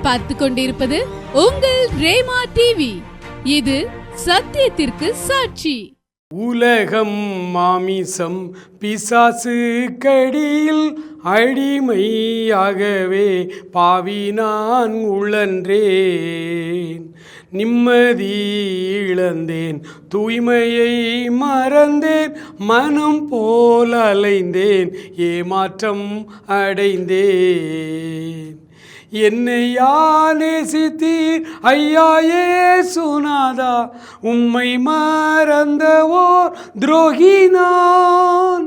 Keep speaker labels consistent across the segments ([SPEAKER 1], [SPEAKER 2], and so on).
[SPEAKER 1] நீங்கள் பார்த்து கொண்டிருப்பது உங்கள் ரேமா டிவி. இது சத்தியத்திற்கு சாட்சி.
[SPEAKER 2] உலகம் மாமிசம் பிசாசு கடியில் அடிமையாகவே பாவி நான் உழன்றேன். நிம்மதி இழந்தேன், தூய்மையை மறந்தேன், மனம் போல் அலைந்தேன், ஏமாற்றம் அடைந்தேன். என்னையா நேசித்தீர் ஐயா இயேசுநாதா, உம்மை மறந்தவோர் துரோகி நான்.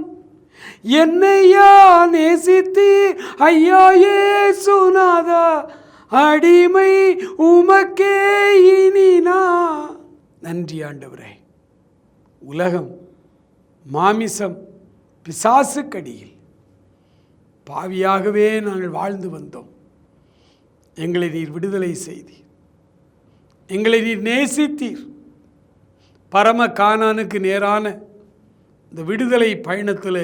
[SPEAKER 2] என்னையா நேசித்தீர் ஐயா இயேசுநாதா, அடிமை உமக்கே இனினா. நன்றி ஆண்டவரே. உலகம் மாமிசம் பிசாசு கடியில் பாவியாகவே நாங்கள் வாழ்ந்து வந்தோம். எங்களை நீர் விடுதலை செய்தீர், எங்களை நீர் நேசித்தீர். பரம கானானுக்கு நேரான இந்த விடுதலை பயணத்தில்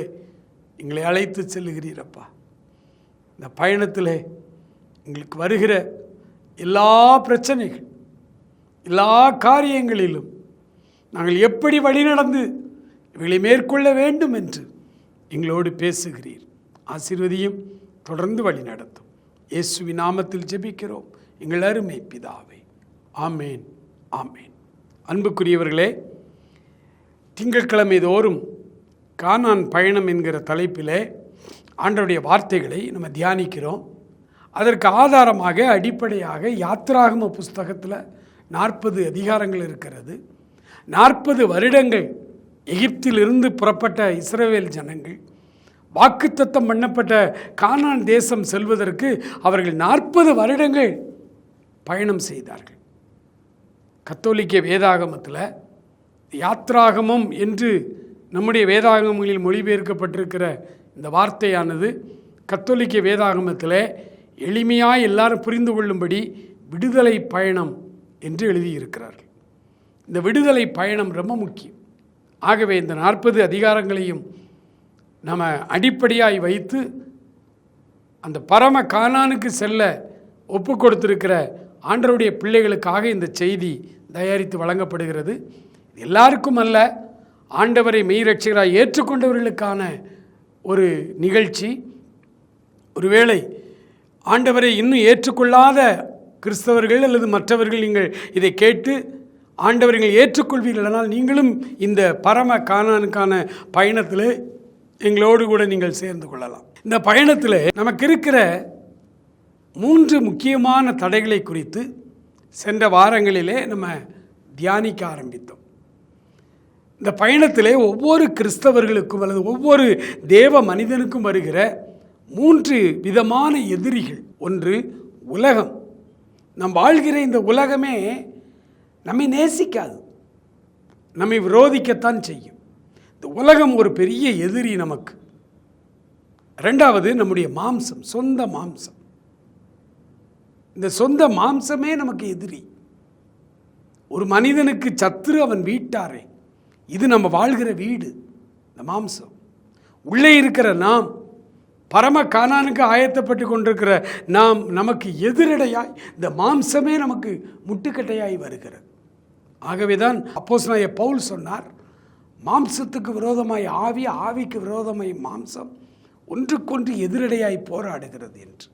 [SPEAKER 2] எங்களை அழைத்து செல்லுகிறீரப்பா. இந்த பயணத்தில் எங்களுக்கு வருகிற எல்லா பிரச்சனைகள், எல்லா காரியங்களிலும் நாங்கள் எப்படி வழிநடந்து இவைகளை மேற்கொள்ள வேண்டும் என்று எங்களோடு பேசுகிறீர். ஆசீர்வதியும், தொடர்ந்து வழி நடத்தும். இயேசுவின் நாமத்தில் ஜெபிக்கிறோம் எங்கள் அருமை பிதாவே. ஆமேன், ஆமேன். அன்புக்குரியவர்களே, திங்கட்கிழமை தோறும் கானான் பயணம் என்கிற தலைப்பிலே ஆண்டவருடைய வார்த்தைகளை நம்ம தியானிக்கிறோம். அதற்கு ஆதாரமாக அடிப்படையாக யாத்திராகம புஸ்தகத்தில் 40 அதிகாரங்கள் இருக்கிறது. 40 வருடங்கள் எகிப்திலிருந்து புறப்பட்ட இஸ்ரவேல் ஜனங்கள் வாக்குத்தத்தம் பண்ணப்பட்ட கானான் தேசம் செல்வதற்கு அவர்கள் 40 வருடங்கள் பயணம் செய்தார்கள். கத்தோலிக்க வேதாகமத்தில் யாத்ராகமம் என்று நம்முடைய வேதாகமங்களில் மொழிபெயர்க்கப்பட்டிருக்கிற இந்த வார்த்தையானது கத்தோலிக்க வேதாகமத்தில் எளிமையாக எல்லாரும் புரிந்து கொள்ளும்படி விடுதலை பயணம் என்று எழுதியிருக்கிறார்கள். இந்த விடுதலை பயணம் ரொம்ப முக்கியம். ஆகவே இந்த 40 அதிகாரங்களையும் நம்ம அடிப்படையாய் வைத்து அந்த பரம கானானுக்கு செல்ல ஒப்பு கொடுத்திருக்கிற ஆண்டவருடைய பிள்ளைகளுக்காக இந்த செய்தி தயாரித்து வழங்கப்படுகிறது. எல்லாருக்கும் அல்ல, ஆண்டவரை மெய்ரட்சகராய் ஏற்றுக்கொண்டவர்களுக்கான ஒரு நிகழ்ச்சி. ஒருவேளை ஆண்டவரை இன்னும் ஏற்றுக்கொள்ளாத கிறிஸ்தவர்கள் அல்லது மற்றவர்கள் நீங்கள் இதை கேட்டு ஆண்டவர்கள் ஏற்றுக்கொள்வீர்கள், ஆனால் நீங்களும் இந்த பரம கானானுக்கான பயணத்தில் எங்களோடு கூட நீங்கள் சேர்ந்து கொள்ளலாம். இந்த பயணத்தில் நமக்கு இருக்கிற 3 முக்கியமான தடைகளை குறித்து சென்ற வாரங்களிலே நம்ம தியானிக்க ஆரம்பித்தோம். இந்த பயணத்திலே ஒவ்வொரு கிறிஸ்தவர்களுக்கும் அல்லது ஒவ்வொரு தேவ மனிதனுக்கும் வருகிற 3 விதமான எதிரிகள். ஒன்று உலகம். நாம் வாழ்கிற இந்த உலகமே நம்மை நேசிக்காது, நம்மை விரோதிக்கத்தான் செய்யும். இந்த உலகம் ஒரு பெரிய எதிரி நமக்கு. 2வது நம்முடைய மாம்சம், சொந்த மாம்சம். இந்த சொந்த மாம்சமே நமக்கு எதிரி. ஒரு மனிதனுக்கு சத்துரு அவன் வீட்டாரே. இது நம்ம வாழ்கிற வீடு, இந்த மாம்சம். உள்ளே இருக்கிற நாம், பரம கானானுக்கு ஆயத்தப்பட்டு கொண்டிருக்கிற நாம், நமக்கு எதிரடையாய் இந்த மாம்சமே நமக்கு முட்டுக்கட்டையாய் வருகிறது. ஆகவே தான் அப்போஸ்தலனாகிய பவுல் சொன்னார், மாம்சத்துக்கு விரோதமாய் ஆவி, ஆவிக்கு விரோதமாய் மாம்சம் ஒன்றுக்கொன்று எதிரடையாய் போராடுகிறது என்று.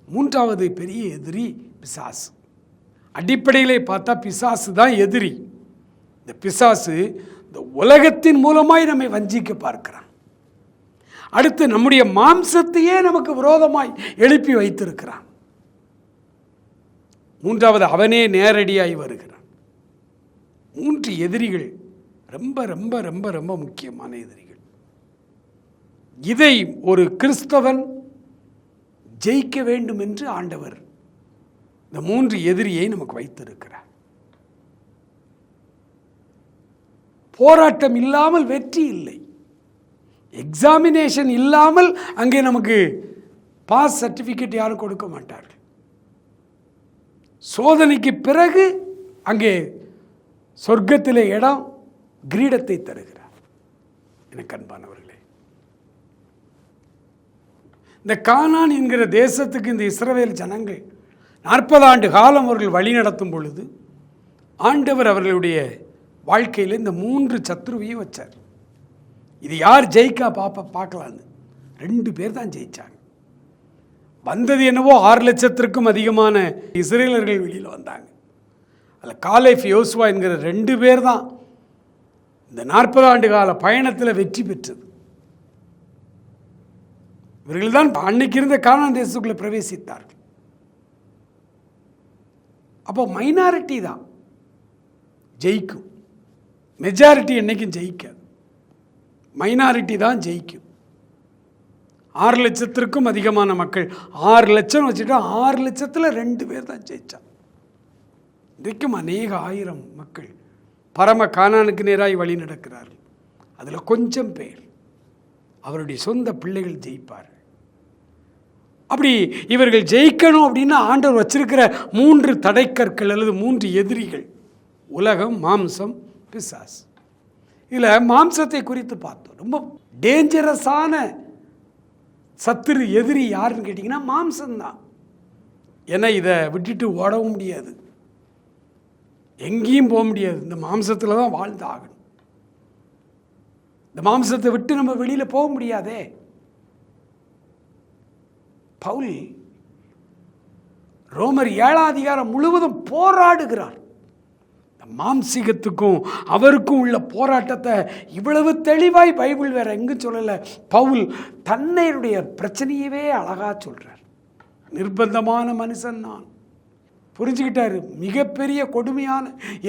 [SPEAKER 2] 3வது பெரிய எதிரி பிசாசு. அடிப்படையிலே பார்த்தா பிசாசு தான் எதிரி. இந்த பிசாசு இந்த உலகத்தின் மூலமாய் நம்மை வஞ்சிக்க பார்க்கிறான். அடுத்து நம்முடைய மாம்சத்தையே நமக்கு விரோதமாய் எழுப்பி வைத்திருக்கிறான். 3வது அவனே நேரடியாய் வருகிறான். 3 எதிரிகள் ரொம்ப ரொம்ப ரொம்ப ரொம்ப முக்கியமான எதிரிகள். இதை ஒரு கிறிஸ்தவன் ஜெயிக்க வேண்டும் என்று ஆண்டவர் இந்த 3 எதிரியை நமக்கு வைத்திருக்கிறார். போராட்டம் இல்லாமல் வெற்றி இல்லை. எக்ஸாமினேஷன் இல்லாமல் அங்கே நமக்கு பாஸ் சர்டிஃபிகேட் யாரும் கொடுக்க மாட்டார்கள். சோதனைக்கு பிறகு அங்கே சொர்க்கத்திலே இடம், கிரீடத்தை தருகிறார். எனக்கு அன்பானவர்களே, இந்த கானான் என்கிற தேசத்துக்கு இந்த இஸ்ரவேல் ஜனங்கள் 40 ஆண்டு காலம் அவர்கள் வழி நடத்தும் பொழுது ஆண்டவர் அவர்களுடைய வாழ்க்கையில் இந்த 3 சத்துருவையும் வச்சார். இது யார் ஜெயிக்கா பார்க்கலான்னு 2 பேர் தான் ஜெயிச்சாங்க. வந்தது என்னவோ 6 லட்சத்திற்கும் அதிகமான இஸ்ரேலர்கள் வெளியில் வந்தாங்க. அதில் காலேப் யோசுவா என்கிற 2 பேர் தான் இந்த 40 ஆண்டு கால பயணத்தில் வெற்றி பெற்றது. இவர்கள் தான் அன்னைக்கு இருந்த கானான் தேசத்துக்குள்ளே பிரவேசித்தார்கள். அப்போ மைனாரிட்டி தான் ஜெயிக்கும், மெஜாரிட்டி என்னைக்கும் ஜெயிக்காது. மைனாரிட்டி தான் ஜெயிக்கும். 6 லட்சத்திற்கும் அதிகமான மக்கள், 6 லட்சம் வச்சுட்டா 6 லட்சத்தில் 2 பேர் தான் ஜெயிச்சாங்க. இன்றைக்கும் அநேக ஆயிரம் மக்கள் பரம கானானுக்கு நேராய் வழி நடக்கிறார்கள். அதில் கொஞ்சம் பேர் அவருடைய சொந்த பிள்ளைகள் ஜெயிப்பார்கள். அப்படி இவர்கள் ஜெயிக்கணும் அப்படின்னா ஆண்டவர் வச்சிருக்கிற 3 தடைக்கற்கள் அல்லது 3 எதிரிகள்: உலகம், மாம்சம், பிசாசு. இதில் மாம்சத்தை குறித்து பார்த்தோம். ரொம்ப டேஞ்சரஸான சத்துரு எதிரி யாருன்னு கேட்டிங்கன்னா மாம்சம்தான். ஏன்னா இதை விட்டுட்டு ஓடவும் முடியாது, எங்கேயும் போக முடியாது. இந்த மாம்சத்தில் தான் வாழ்ந்து ஆகணும். இந்த மாம்சத்தை விட்டு நம்ம வெளியில் போக முடியாதே. பவுல் ரோமர் 7ஆம் அதிகாரம் முழுவதும் போராடுகிறார். மாம்சீகத்துக்கும் அவருக்கும் உள்ள போராட்டத்தை இவ்வளவு தெளிவாய் பைபிள் வேற எங்கும் சொல்லலை. பவுல் தன்னையுடைய பிரச்சனையவே அழகா சொல்றார். நிர்பந்தமான மனுஷன் நான் புரிஞ்சுக்கிட்டாரு. மிகப்பெரிய கொடுமையான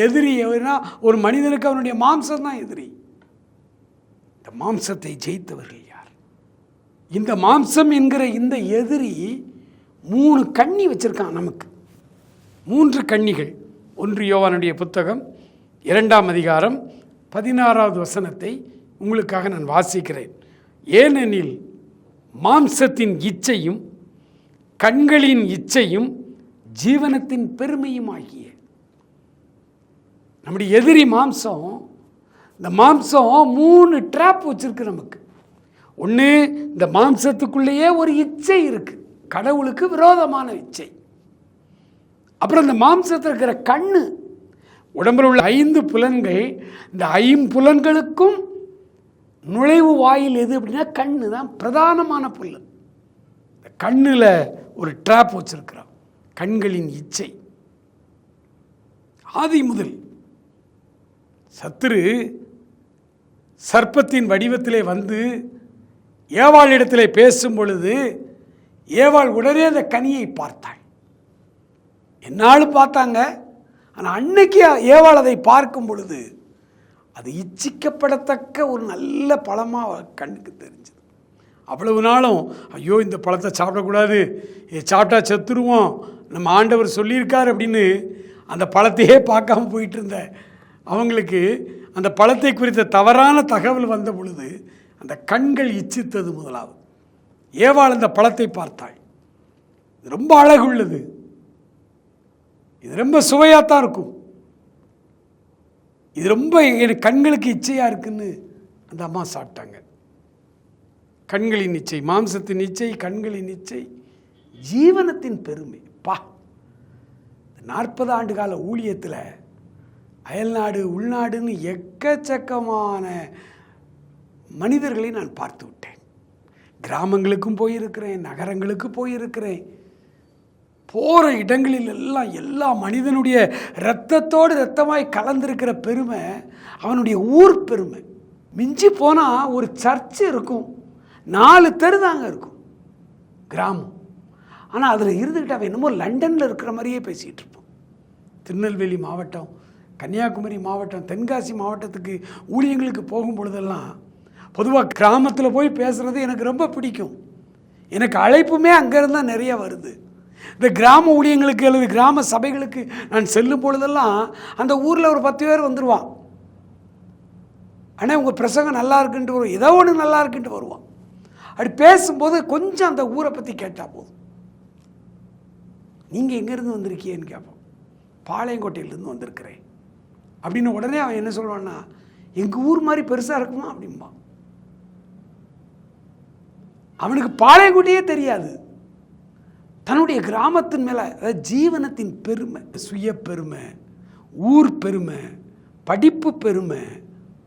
[SPEAKER 2] எதிரி எவனா ஒரு மனிதனுக்கு அவனுடைய மாம்சம் தான் எதிரி. இந்த மாம்சத்தை ஜெயித்தவர்கள் யார்? இந்த மாம்சம் என்கிற இந்த எதிரி 3 கண்ணி வச்சிருக்கான் நமக்கு. 3 கண்ணிகள். 1 யோவானுடைய புத்தகம் 2ஆம் அதிகாரம் 16வது வசனத்தை உங்களுக்காக நான் வாசிக்கிறேன். ஏனெனில் மாம்சத்தின் இச்சையும் கண்களின் இச்சையும் ஜீவனத்தின் பெருமையும் ஆகிய. நம்முடைய எதிரி மாம்சம். இந்த மாம்சம் 3 ட்ராப் வச்சிருக்கு நமக்கு. ஒன்று, இந்த மாம்சத்துக்குள்ளேயே ஒரு இச்சை இருக்கு, கடவுளுக்கு விரோதமான இச்சை. அப்புறம் இந்த மாம்சத்தில் இருக்கிற கண்ணு, உடம்பில் உள்ள 5 புலன்கள். இந்த 5 புலன்களுக்கும் நுழைவு வாயில் எது அப்படின்னா கண்ணு தான் பிரதானமான புலன். இந்த கண்ணில் ஒரு ட்ராப் வச்சிருக்கிறான், கண்களின் இச்சை. ஆதி முதல் சத்துரு சர்ப்பத்தின் வடிவத்திலே வந்து ஏவாளிடத்திலே பேசும் பொழுது ஏவாள் உடனே அந்த கனியை பார்த்தாள். என்னாலும் பார்த்தாங்க. ஆனால் அன்னைக்கு ஏவாள் அதை பார்க்கும் பொழுது அது இச்சிக்கப்படத்தக்க ஒரு நல்ல பழமாக கண்ணுக்கு தெரிஞ்சது. அவ்வளவு நாளும் ஐயோ இந்த பழத்தை சாப்பிடக்கூடாது, சாப்பிட்டா செத்துருவோம், நம்ம ஆண்டவர் சொல்லியிருக்கார் அப்படின்னு அந்த பழத்தையே பார்க்காம போயிட்டு இருந்த அவங்களுக்கு அந்த பழத்தை குறித்த தவறான தகவல் வந்த பொழுது அந்த கண்கள் இச்சித்தது. முதலாவது ஏவாள் அந்த பழத்தை பார்த்தாள். இது ரொம்ப அழகுள்ளது, இது ரொம்ப சுவையாகத்தான் இருக்கும், இது ரொம்ப எனக்கு கண்களுக்கு இச்சையாக இருக்குன்னு அந்த அம்மா சாப்பிட்டாங்க. கண்களின் இச்சை, மாம்சத்தின் இச்சை, கண்களின் இச்சை, ஜீவனத்தின் பெருமை. 40 ஆண்டு கால ஊழியத்தில் அயல்நாடு உள்நாடுன்னு எக்கச்சக்கமான மனிதர்களை நான் பார்த்து விட்டேன். கிராமங்களுக்கும் போயிருக்கிறேன், நகரங்களுக்கு போயிருக்கிறேன். போகிற இடங்களில் எல்லாம் எல்லா மனிதனுடைய இரத்தத்தோடு இரத்தமாய் கலந்திருக்கிற பெருமை அவனுடைய ஊர் பெருமை. மிஞ்சி போனால் ஒரு சர்ச்சு இருக்கும், 4 தெரு தாங்க இருக்கும் கிராமம். ஆனால் அதில் இருந்துக்கிட்டு அவன் என்னமோ லண்டனில் இருக்கிற மாதிரியே பேசிகிட்டு இருப்பான். திருநெல்வேலி மாவட்டம், கன்னியாகுமரி மாவட்டம், தென்காசி மாவட்டத்துக்கு ஊழியங்களுக்கு போகும் பொழுதெல்லாம் பொதுவாக கிராமத்தில் போய் பேசுகிறது எனக்கு ரொம்ப பிடிக்கும். எனக்கு அழைப்புமே அங்கேருந்து தான் நிறைய வருது. இந்த கிராம ஊழியங்களுக்கு அல்லது கிராம சபைகளுக்கு நான் செல்லும் பொழுதெல்லாம் அந்த ஊரில் ஒரு 10 பேர் வந்துடுவான். ஆனால் உங்கள் பிரசங்கம் நல்லா இருக்குன்ட்டு வரும், ஏதோ ஒன்று நல்லா இருக்குன்ட்டு வருவான். அப்படி பேசும்போது கொஞ்சம் அந்த ஊரை பற்றி கேட்டால் போதும். நீங்கள் எங்கேருந்து வந்திருக்கீன்னு கேட்போம். பாளையங்கோட்டையிலேருந்து வந்திருக்கிறேன் அப்படின்னு உடனே அவன் என்ன சொல்லுவான்னா, எங்கள் ஊர் மாதிரி பெருசாக இருக்குமா அப்படிம்பான். அவனுக்கு பாளையங்கோட்டையே தெரியாது. தன்னுடைய கிராமத்தின் மேலே, அதாவது ஜீவனத்தின் பெருமை, சுய பெருமை, ஊர் பெருமை, படிப்பு பெருமை,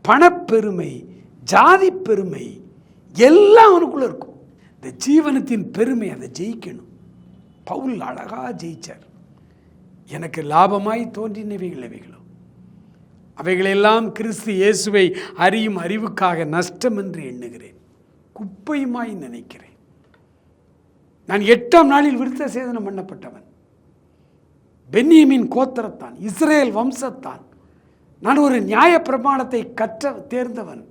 [SPEAKER 2] பணப்பெருமை, ஜாதி பெருமை எல்லாம் அவனுக்குள்ள இருக்கும். இந்த ஜீவனத்தின் பெருமை அதை ஜெயிக்கணும். பவுல் அழகாக ஜெயிச்சார். எனக்கு லாபமாய் தோன்றினவைகள் எவைகளோ அவைகளெல்லாம் கிறிஸ்து இயேசுவை அறியும் அறிவுக்காக நஷ்டம் என்று எண்ணுகிறேன், குப்பையுமாய் நினைக்கிறேன். நான் 8ஆம் நாளில் விருத்த சேதனம் பண்ணப்பட்டவன், பென்யமீன் கோத்திரத்தான், இஸ்ரேல் வம்சத்தான். நான் ஒரு நியாய பிரமாணத்தை தேர்ந்தவன்,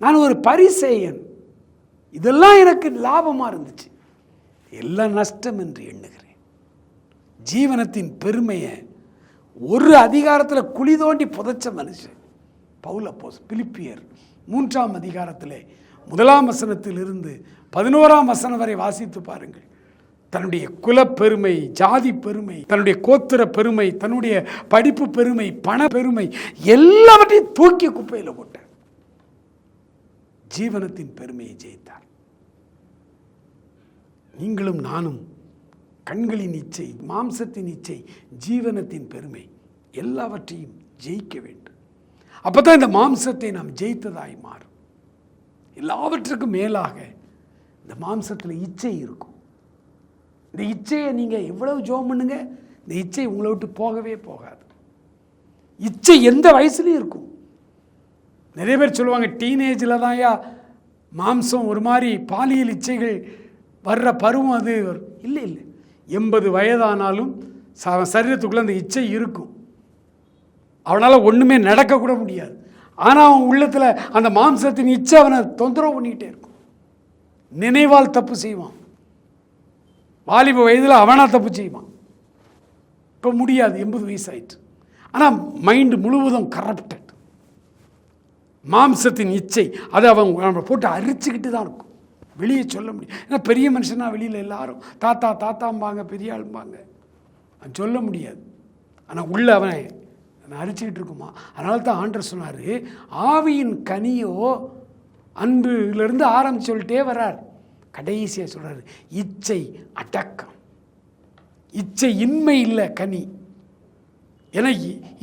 [SPEAKER 2] நான் ஒரு பரிசேயன். இதெல்லாம் எனக்கு லாபமாக இருந்துச்சு, எல்லாம் நஷ்டம் என்று எண்ணுகிறேன். ஜீவனத்தின் பெருமையை ஒரு அதிகாரத்தில் குழி தோண்டி புதைச்ச மனுஷன் பவுல் அப்போஸ்தலன். பிலிப்பியர் 3ஆம் அதிகாரத்தில் 1ஆம் வசனத்திலிருந்து 11ஆம் வசனம் வரை வாசித்து பாருங்கள். தன்னுடைய குலப்பெருமை, ஜாதி பெருமை, தன்னுடைய கோத்திர பெருமை, தன்னுடைய படிப்பு பெருமை, பண பெருமை எல்லாவற்றையும் தூக்கி குப்பையில் போட்டார். ஜீவனத்தின் பெருமையை ஜெயித்தார். நீங்களும் நானும் கண்களின் இச்சை, மாம்சத்தின் இச்சை, ஜீவனத்தின் பெருமை எல்லாவற்றையும் ஜெயிக்க வேண்டும். அப்போ தான் இந்த மாம்சத்தை நாம் ஜெயித்ததாய் மாறும். எல்லாவற்றுக்கும் மேலாக இந்த மாம்சத்தில் இச்சை இருக்கும். இந்த இச்சையை நீங்கள் எவ்வளவு ஜெபம் பண்ணுங்க, இந்த இச்சை உங்களை விட்டு போகவே போகாது. இச்சை எந்த வயசுலையும் இருக்கும். நிறைய பேர் சொல்லுவாங்க, டீனேஜில் தான்யா மாம்சம் ஒரு மாதிரி பாலியல் இச்சைகள் வர்ற பருவம் அது. இல்லை இல்லை, 80 வயதானாலும் சரீரத்துக்குள்ளே அந்த இச்சை இருக்கும். அவனால் ஒன்றுமே நடக்கக்கூட முடியாது. ஆனால் அவன் உள்ளத்தில் அந்த மாம்சத்தின் இச்சை அவனை தொந்தரவு பண்ணிக்கிட்டே இருக்கும். நினைவால் தப்பு செய்வான். வாலிப வயதில் அவனாக தப்பு செய்வான். இப்போ முடியாது, 80 வயசாயிட்டு. ஆனால் மைண்டு முழுவதும் கரப்டட். மாம்சத்தின் இச்சை அதை அவன் போட்டு அரிச்சுக்கிட்டு தான் இருக்கும். வெளியே சொல்ல முடியும். ஏன்னா பெரிய மனுஷனா வெளியில் எல்லாரும் தாத்தா தாத்தாம்பாங்க, பெரிய ஆளும்பாங்க, அவன் சொல்ல முடியாது. ஆனால் உள்ள அவனை அரிச்சுக்கிட்டு இருக்குமா. அதனால தான் ஆண்டவர் சொன்னார், ஆவியின் கனியோ அன்பிலிருந்து ஆரம்பிச்சு சொல்லிட்டே வர்றார். கடைசியாக சொல்கிறார், இச்சை அடக்கம். இச்சை இன்மை இல்லை கனி. ஏன்னா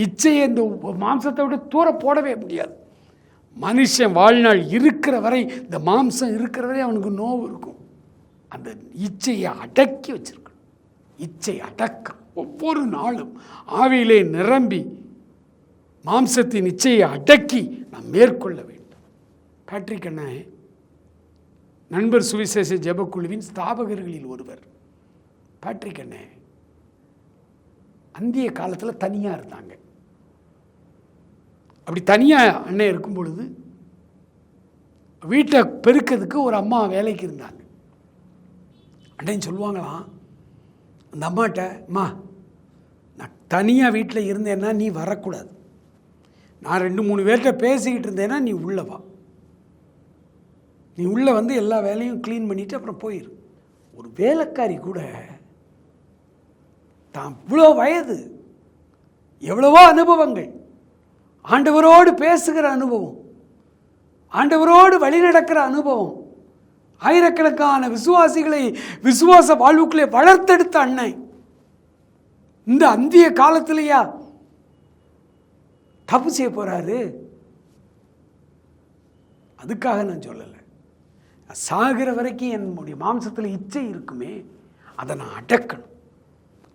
[SPEAKER 2] இச்சையை இந்த மாம்சத்தை விட தூர போடவே முடியாது. மனுஷன் வாழ்நாள் இருக்கிற வரை, இந்த மாம்சம் இருக்கிற வரை அவனுக்கு நோவு இருக்கும். அந்த இச்சையை அடக்கி வச்சிருக்கணும். இச்சை அடக்கம். ஒவ்வொரு நாளும் ஆவியிலே நிரம்பி மாம்சத்தின் இச்சையை அடக்கி நாம் மேற்கொள்ள வேண்டும். பேட்ரிக் அண்ணன் நண்பர் சுவிசேஷ ஜெபக்குழுவின் ஸ்தாபகர்களில் ஒருவர். பேட்ரிக் அண்ணன் அந்திய காலத்தில் தனியாக இருந்தாங்க. அப்படி தனியாக அண்ணன் இருக்கும் பொழுது வீட்டை பெருக்கிறதுக்கு ஒரு அம்மா வேலைக்கு இருந்தாங்க. அண்ணன் சொல்லுவாங்களாம் அந்த அம்மாட்ட, அம்மா நான் தனியாக வீட்டில் இருந்தேன்னா நீ வரக்கூடாது, நான் 2-3 பேர்கிட்ட பேசிக்கிட்டு இருந்தேன்னா நீ உள்ளே வா, நீ உள்ளே வந்து எல்லா வேலையும் க்ளீன் பண்ணிவிட்டு அப்புறம் போயிரு. ஒரு வேலைக்காரி கூட தான் இவ்வளோ வயது, எவ்வளவோ அனுபவங்கள், ஆண்டவரோடு பேசுகிற அனுபவம், ஆண்டவரோடு வழிநடக்கிற அனுபவம், ஆயிரக்கணக்கான விசுவாசிகளை விசுவாச வாழ்வுக்குள்ளே வளர்த்தெடுத்த அன்னை இந்த அந்திய காலத்திலேயா தப்பு செய்ய போறாரு? அதுக்காக நான் சொல்லலை. சாகிற வரைக்கும் என்னுடைய மாம்சத்தில் இச்சை இருக்குமே, அதை நான் அடக்கணும்.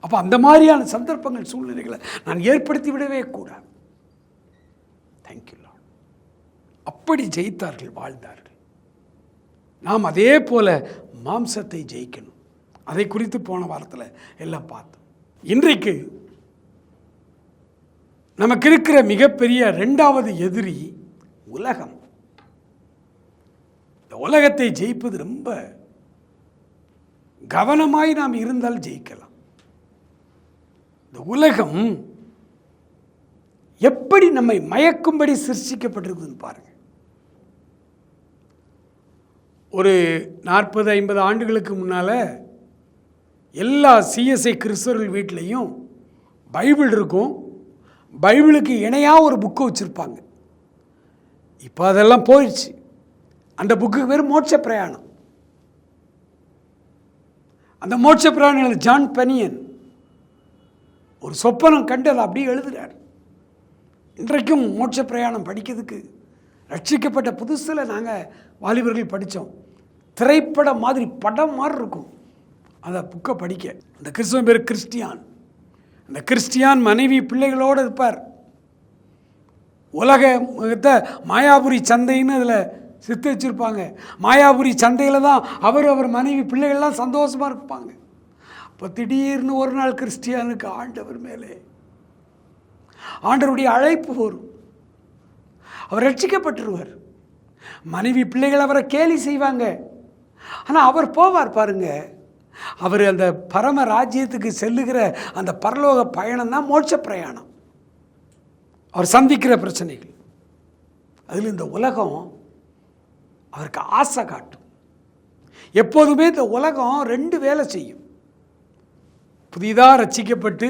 [SPEAKER 2] அப்போ அந்த மாதிரியான சந்தர்ப்பங்கள், சூழ்நிலைகளை நான் ஏற்படுத்தி விடவே கூடாது. Thank you Lord. அப்படி ஜெயித்தார்கள், வாழ்ந்தார்கள். நாம் அதே போல மாம்சத்தை ஜெயிக்கணும். அதை குறித்து போன வாரத்தில் எல்லாம் பார்த்தோம். இன்றைக்கு நமக்கு இருக்கிற மிகப்பெரிய 2வது எதிரி உலகம். இந்த உலகத்தை ஜெயிப்பது ரொம்ப கவனமாய் நாம் இருந்தால் ஜெயிக்கலாம். இந்த உலகம் எப்படி நம்மை மயக்கும்படி சிருஷ்டிக்கப்பட்டிருக்குதுன்னு பாருங்க. ஒரு 40-50 ஆண்டுகளுக்கு முன்னால் எல்லா சிஎஸ்ஐ கிறிஸ்தவர்கள் வீட்லேயும் பைபிள் இருக்கும். பைபிளுக்கு இணையாக ஒரு புக்கு வச்சுருப்பாங்க. இப்போ அதெல்லாம் போயிடுச்சு. அந்த புக்கு பேர் மோட்ச பிரயாணம். அந்த மோட்ச பிரயாணம் ஜான் பெனியன் ஒரு சொப்பனம் கண்டு அதை அப்படியே எழுதுகிறார். இன்றைக்கும் மோட்ச பிரயாணம் படிக்கிறதுக்கு ரட்சிக்கப்பட்ட புதுசில் நாங்கள் வாலிபர்கள் படித்தோம். திரைப்படம் மாதிரி படம் மாதிரி இருக்கும் அந்த புக்கை படிக்க. அந்த கிறிஸ்துவ பேர் கிறிஸ்டியான். அந்த கிறிஸ்டியான் மனைவி பிள்ளைகளோடு இருப்பார். உலகத்தை மாயாபுரி சந்தைன்னு அதில் சித்து வச்சுருப்பாங்க. மாயாபுரி சந்தையில் தான் அவர் மனைவி பிள்ளைகள்லாம் சந்தோஷமாக இருப்பாங்க. அப்போ திடீர்னு ஒரு நாள் கிறிஸ்டியானுக்கு ஆண்டவர் மேலே ஆண்டவருடைய அழைப்பு வரும். அவர் ரட்சிக்கப்பட்டுருவார். மனைவி பிள்ளைகள் அவரை கேலி செய்வாங்க. ஆனால் அவர் போவார் பாருங்க. அவர் அந்த பரம ராஜ்யத்துக்கு செல்லுகிற அந்த பரலோக பயணம் தான் மோட்ச பிரயாணம். அவர் சந்திக்கிற பிரச்சனைகள், அதில் இந்த உலகம் அவருக்கு ஆசை காட்டும். எப்போதுமே இந்த உலகம் ரெண்டு வேலை செய்யும். புதிதாக ரட்சிக்கப்பட்டு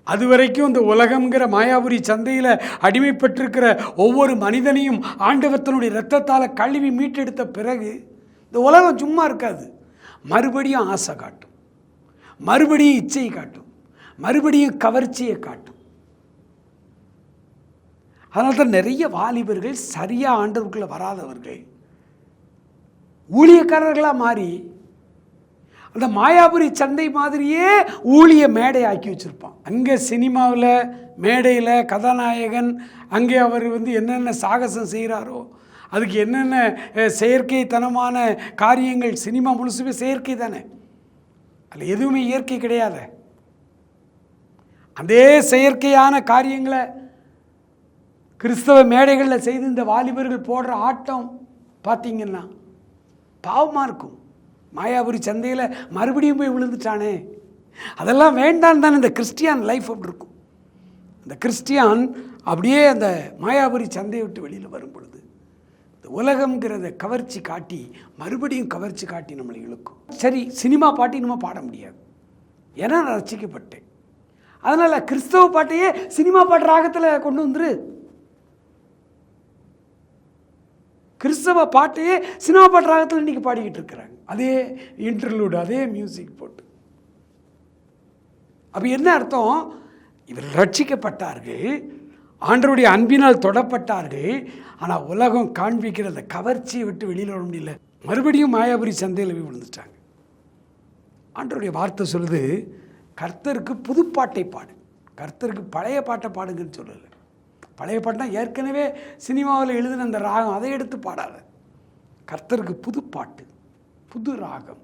[SPEAKER 2] அதுவரைக்கும் இந்த உலகம்ங்கிற மாயாபுரி சந்தையில் அடிமைப்பட்டிருக்கிற ஒவ்வொரு மனிதனையும் ஆண்டவத்தினுடைய இரத்தத்தால் கழுவி மீட்டெடுத்த பிறகு இந்த உலகம் சும்மா இருக்காது. மறுபடியும் ஆசை காட்டும், மறுபடியும் இச்சையை காட்டும், மறுபடியும் கவர்ச்சியை காட்டும். அதனால தான் நிறைய வாலிபர்கள் சரியாக ஆண்டவருக்குள்ளே வராதவர்கள் ஊழியக்காரர்களாக மாறி அந்த மாயாபுரி சந்தை மாதிரியே ஊழிய மேடை ஆக்கி வச்சுருப்பான். அங்கே சினிமாவில் மேடையில் கதாநாயகன் அங்கே அவர் என்னென்ன சாகசம் செய்கிறாரோ, அதுக்கு என்னென்ன செயற்கைத்தனமான காரியங்கள், சினிமா முழுசுமே செயற்கை தானே, அதில் எதுவுமே இயற்கை கிடையாது. அதே செயற்கையான காரியங்களை கிறிஸ்தவ மேடைகளில் செய்து இந்த வாலிபர்கள் போடுற ஆட்டம் பார்த்திங்கன்னா பாவமாக இருக்கும். மாயாபுரி சந்தையில் மறுபடியும் போய் விழுந்துட்டானே, அதெல்லாம் வேண்டான்னு தானே இந்த கிறிஸ்டியான் லைஃப் அப்படி இருக்கும். இந்த கிறிஸ்டியான் அப்படியே அந்த மாயாபுரி சந்தையை விட்டு வெளியில் வரும் பொழுது இந்த உலகம்ங்கிறத கவர்ச்சி காட்டி மறுபடியும் கவர்ச்சி காட்டி நம்மளை இழுக்கும். சரி, சினிமா பாட்டு நம்ம பாட முடியாது, ஏன்னா நான் ரசிக்கப்பட்டேன். அதனால் கிறிஸ்தவ பாட்டையே சினிமா பாட்டு ராகத்தில் கொண்டு வந்துரு. கிறிஸ்தவ பாட்டையே சினிமா பாட்டு ராகத்தில் இன்றைக்கி பாடிக்கிட்டு இருக்கிறாங்க. அதே இன்டர்லூடு, அதே மியூசிக் போட்டு. அப்போ என்ன அர்த்தம்? இவர்கள் ரட்சிக்கப்பட்டார்கள், ஆண்டவருடைய அன்பினால் தொடப்பட்டார்கள். ஆனால் உலகம் காண்பிக்கிற அந்த கவர்ச்சியை விட்டு வெளியில் வர முடியல. மறுபடியும் மாயாபுரி சந்தையில் போய் விழுந்துட்டாங்க. ஆண்டவருடைய வார்த்தை சொல்லுது, கர்த்தருக்கு புதுப்பாட்டை பாடு, கர்த்தருக்கு பழைய பாட்டை பாடுங்கன்னு சொல்லலை. பழைய பாட்டுனா ஏற்கனவே சினிமாவில் எழுதின அந்த ராகம், அதை எடுத்து பாடாத. கர்த்தருக்கு புது பாட்டு, புது ராகம்,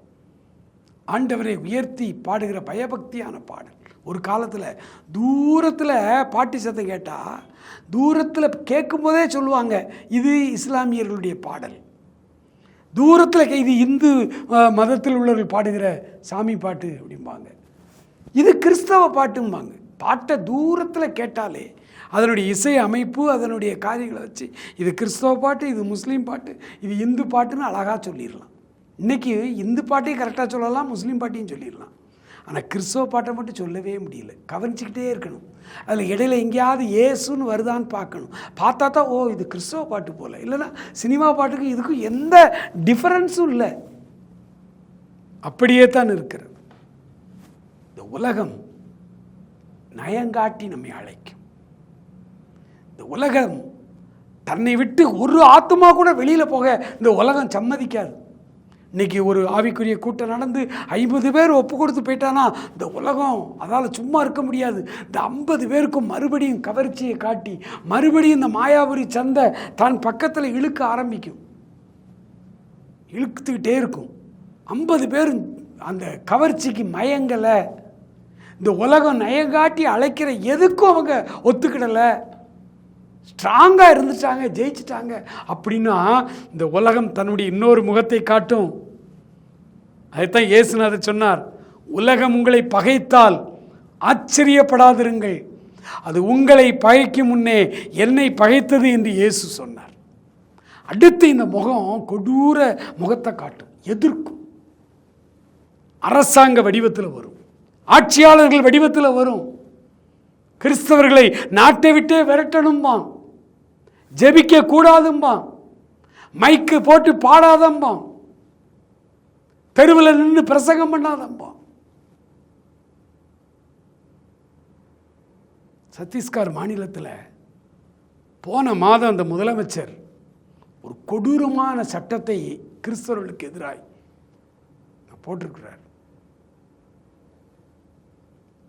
[SPEAKER 2] ஆண்டவரை உயர்த்தி பாடுகிற பயபக்தியான பாடல். ஒரு காலத்தில் தூரத்தில் பாட்டு சத்தம் கேட்டால் தூரத்தில் கேட்கும் போதே சொல்லுவாங்க, இது இஸ்லாமியர்களுடைய பாடல். தூரத்தில் இது இந்து மதத்தில் உள்ளவர்கள் பாடுகிற சாமி பாட்டு அப்படிம்பாங்க. இது கிறிஸ்தவ பாட்டும்பாங்க. பாட்டை தூரத்தில் கேட்டாலே அதனுடைய இசை அமைப்பு, அதனுடைய காரியங்களை வச்சு இது கிறிஸ்தவ பாட்டு, இது முஸ்லீம் பாட்டு, இது இந்து பாட்டுன்னு அழகாக சொல்லிடலாம். இன்றைக்கி இந்து பாட்டையும் கரெக்டாக சொல்லலாம், முஸ்லீம் பாட்டையும் சொல்லிடலாம். ஆனால் கிறிஸ்தவ பாட்டை மட்டும் சொல்லவே முடியல. கவனிச்சிக்கிட்டே இருக்கணும். அதில் இடையில எங்கேயாவது ஏசுன்னு வருதான்னு பார்க்கணும். பார்த்தா தான் ஓ இது கிறிஸ்தவ பாட்டு போல், இல்லைன்னா சினிமா பாட்டுக்கும் இதுக்கும் எந்த டிஃபரன்ஸும் இல்லை, அப்படியே தான் இருக்கிறது. இந்த உலகம் நயங்காட்டி நம்மை அழைக்கும். இந்த உலகம் தன்னை விட்டு ஒரு ஆத்மா கூட வெளியில் போக இந்த உலகம் சம்மதிக்காது. இன்றைக்கி ஒரு ஆவிக்குரிய கூட்டம் நடந்து 50 பேர் ஒப்பு கொடுத்து போயிட்டானா இந்த உலகம் அதால் சும்மா இருக்க முடியாது. இந்த 50 பேருக்கும் மறுபடியும் கவர்ச்சியை காட்டி மறுபடியும் இந்த மாயாபுரி சந்தை தான் பக்கத்தில் இழுக்க ஆரம்பிக்கும், இழுத்துக்கிட்டே இருக்கும். 50 பேர் அந்த கவர்ச்சிக்கு மயங்கலை. இந்த உலகம் நயங்காட்டி அழைக்கிற எதுக்கும் அவங்க ஒத்துக்கிடலை, ஸ்ட்ராங்காக இருந்துட்டாங்க, ஜெயிச்சிட்டாங்க. அப்படின்னா இந்த உலகம் தன்னுடைய இன்னொரு முகத்தை காட்டும். அதைத்தான் இயேசுநாதர் சொன்னார், உலகம் உங்களை பகைத்தால் ஆச்சரியப்படாதிருங்கள், அது உங்களை பகைக்கும் முன்னே என்னை பகைத்தது என்று இயேசு சொன்னார். அடுத்து இந்த முகம் கொடூர முகத்தை காட்டும், எதிர்க்கும். அரசாங்க வடிவத்தில் வரும், ஆட்சியாளர்கள் வடிவத்தில் வரும். கிறிஸ்தவர்களை நாட்டை விட்டே விரட்டணும்பான், ஜெபிக்க கூடாதும்பான், மைக்கு போட்டு பாடாதம்பான். தெருவில் நின்று பிரசங்கம் பண்ணாதம்பா. சத்தீஸ்கர் மாநிலத்தில் போன மாதம் அந்த முதலமைச்சர் ஒரு கொடூரமான சட்டத்தை கிறிஸ்தவர்களுக்கு எதிராய் போட்டிருக்கிறார்.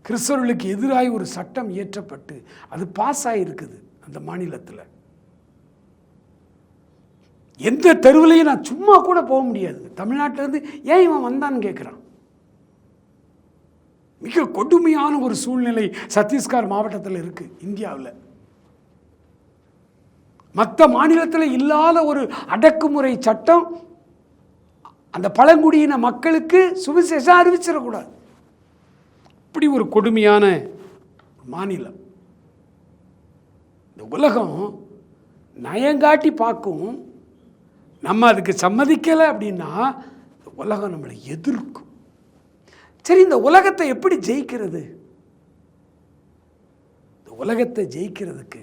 [SPEAKER 2] கிறிஸ்தவர்களுக்கு எதிராக ஒரு சட்டம் இயற்றப்பட்டு அது பாஸ் ஆகிருக்குது அந்த மாநிலத்தில். எந்த தெருவிலையும் நான் சும்மா கூட போக முடியாது. தமிழ்நாட்டிலேருந்து ஏன் இவன் வந்தான்னு கேட்குறான். மிக கொடுமையான ஒரு சூழ்நிலை சத்தீஸ்கர் மாவட்டத்தில் இருக்குது இந்தியாவில். மற்ற மாநிலத்தில் இல்லாத ஒரு அடக்குமுறை சட்டம் அந்த பழங்குடியின மக்களுக்கு சுவிசேஷம் அறிவிச்சிடக்கூடாது. இப்படி ஒரு கொடுமையான மாநிலம். இந்த உலகம் நயங்காட்டி பார்க்கும். நம்ம அதுக்கு சம்மதிக்கலை அப்படின்னா உலகம் நம்மளை எதிர்க்கும். சரி, இந்த உலகத்தை எப்படி ஜெயிக்கிறது? இந்த உலகத்தை ஜெயிக்கிறதுக்கு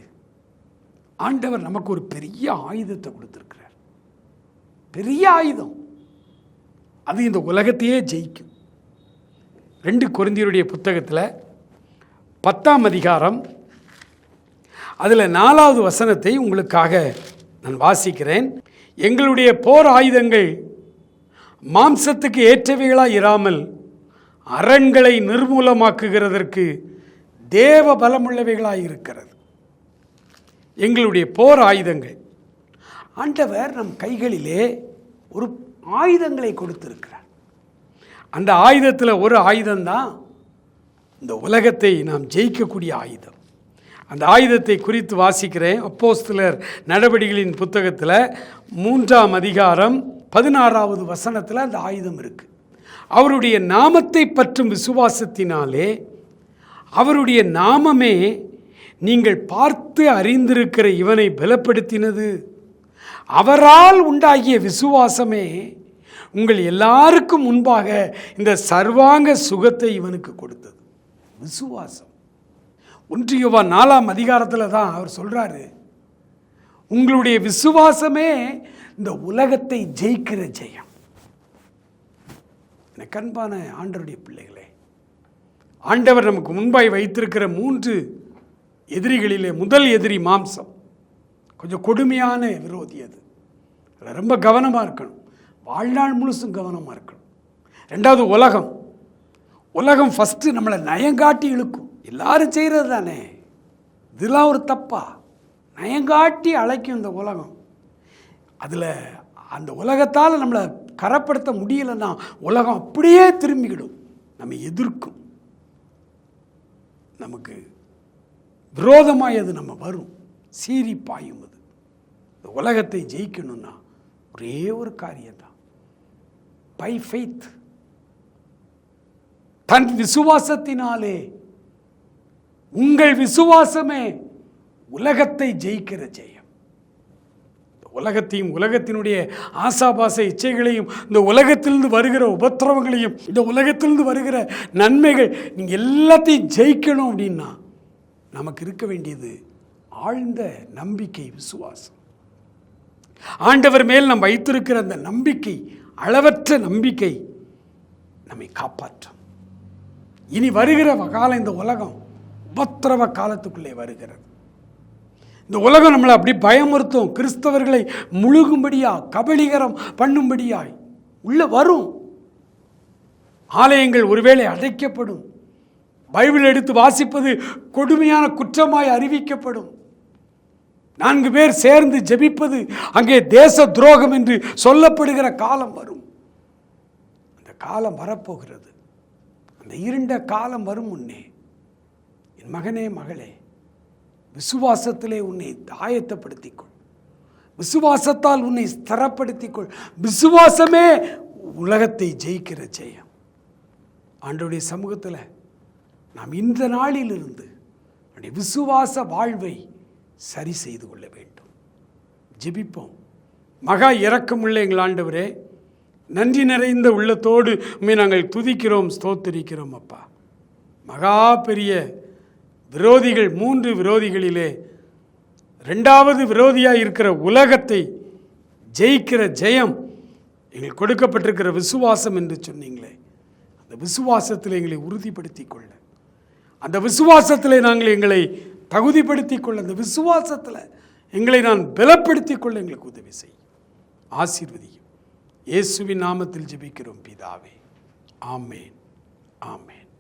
[SPEAKER 2] ஆண்டவர் நமக்கு ஒரு பெரிய ஆயுதத்தை கொடுத்திருக்கிறார். பெரிய ஆயுதம். அது இந்த உலகத்தையே ஜெயிக்கும். 2 கொரிந்தியருடைய புத்தகத்தில் 10ஆம் அதிகாரம் அதில் 4வது வசனத்தை உங்களுக்காக நான் வாசிக்கிறேன். எங்களுடைய போர் ஆயுதங்கள் மாம்சத்துக்கு ஏற்றவைகளாக இராமல் அரண்களை நிர்மூலமாக்குகிறதற்கு தேவ பலமுள்ளவைகளாக இருக்கிறது. எங்களுடைய போர் ஆயுதங்கள், ஆண்டவர் நம் கைகளிலே ஒரு ஆயுதங்களை கொடுத்திருக்கிறார். அந்த ஆயுதத்தில் ஒரு ஆயுதம்தான் இந்த உலகத்தை நாம் ஜெயிக்கக்கூடிய ஆயுதம். அந்த ஆயுதத்தை குறித்து வாசிக்கிறேன். அப்போஸ்தலர் நடவடிக்கைகளின் புத்தகத்தில் 3ஆம் அதிகாரம் 16வது வசனத்தில் அந்த ஆயுதம் இருக்குது. அவருடைய நாமத்தை பற்றும் விசுவாசத்தினாலே, அவருடைய நாமமே நீங்கள் பார்த்து அறிந்திருக்கிற இவனை பலப்படுத்தினது. அவரால் உண்டாகிய விசுவாசமே உங்கள் எல்லாருக்கும் முன்பாக இந்த சர்வாங்க சுகத்தை இவனுக்கு கொடுத்தது. விசுவாசம். 1 யோவான் 4ஆம் அதிகாரத்தில் தான் அவர் சொல்கிறாரு, உங்களுடைய விசுவாசமே இந்த உலகத்தை ஜெயிக்கிற ஜெயம். கண்பான ஆண்டவருடைய பிள்ளைகளே, ஆண்டவர் நமக்கு முன்பாய் வைத்திருக்கிற 3 எதிரிகளிலே முதல் எதிரி மாம்சம். கொஞ்சம் கொடுமையான விரோதி. அது ரொம்ப கவனமாக இருக்கணும். வாழ்நாள் முழுசும் கவனமாக இருக்கணும். 2வது உலகம். உலகம் ஃபஸ்ட்டு நம்மளை நயங்காட்டி இழுக்கும். எல்லாரும் செய்கிறது தானே, இதெல்லாம் ஒரு தப்பா? நயங்காட்டி அழைக்கும் இந்த உலகம். அதில் அந்த உலகத்தால் நம்மளை கரப்படுத்த முடியலைன்னா உலகம் அப்படியே திரும்பிக்கிடும், நம்ம எதிர்க்கும், நமக்கு விரோதமாக அது நம்ம வரும், சீறி பாயும். அது இந்த உலகத்தை ஜெயிக்கணும்னா ஒரே ஒரு காரியம்தான், பை ஃபெய்த். தன் விசுவாசத்தினாலே. உங்கள் விசுவாசமே உலகத்தை ஜெயிக்கிற ஜெயம். உலகத்தையும் உலகத்தினுடைய ஆசாபாச இச்சைகளையும் இந்த உலகத்திலிருந்து வருகிற உபத்திரவங்களையும் இந்த உலகத்திலிருந்து வருகிற நன்மைகள் நீங்கள் எல்லாத்தையும் ஜெயிக்கணும் அப்படின்னா நமக்கு இருக்க வேண்டியது ஆழ்ந்த நம்பிக்கை, விசுவாசம். ஆண்டவர் மேல் நாம் வைத்திருக்கிற அந்த நம்பிக்கை, அளவற்ற நம்பிக்கை நம்மை காப்பாற்றும். இனி வருகிற காலம், இந்த உலகம் உபத்திரவ காலத்துக்குள்ளே வருகிறது. இந்த உலகம் நம்மளை அப்படி பயமுறுத்தும், கிறிஸ்தவர்களை முழுகும்படியா, கபலீகரம் பண்ணும்படியாய் உள்ள வரும். ஆலயங்கள் ஒருவேளை அடைக்கப்படும். பைபிள் எடுத்து வாசிப்பது கொடுமையான குற்றமாய் அறிவிக்கப்படும். 4 பேர் சேர்ந்து ஜெபிப்பது அங்கே தேச துரோகம் என்று சொல்லப்படுகிற காலம் வரும். அந்த காலம் வரப்போகிறது. அந்த இருண்ட காலம் வரும் முன்னே என் மகனே, மகளே, விசுவாசத்திலே உன்னை ஆயத்தப்படுத்திக்கொள். விசுவாசத்தால் உன்னை ஸ்திரப்படுத்திக்கொள். விசுவாசமே உலகத்தை ஜெயிக்கிற ஜெயம். ஆண்டவருடைய சமூகத்தில் நாம் இந்த நாளிலிருந்து நம்முடைய விசுவாச வாழ்வை சரி செய்து கொள்ள வேண்டும். ஜெபிப்போம். மகா இரக்கமுள்ள எங்கள் ஆண்டவரே, நன்றி நிறைந்த உள்ளத்தோடு உம்மை நாங்கள் துதிக்கிறோம், ஸ்தோத்திரிக்கிறோம். அப்பா, மகா பெரிய விரோதிகள், 3 விரோதிகளிலே 2வது விரோதியாக இருக்கிற உலகத்தை ஜெயிக்கிற ஜெயம் எங்களுக்கு கொடுக்கப்பட்டிருக்கிற விசுவாசம் என்று சொன்னீங்களே, அந்த விசுவாசத்தில் எங்களை உறுதிப்படுத்திக் கொள்ள, அந்த விசுவாசத்தில் நாங்கள் எங்களை தகுதிப்படுத்திக் கொள்ள, அந்த விசுவாசத்தில் எங்களை நான் பலப்படுத்திக் கொள்ள எங்களுக்கு உதவி செய்யும். ஆசீர்வதியும். இயேசுவின் நாமத்தில் ஜெபிக்கிறோம் பிதாவே. ஆமென். ஆமென்.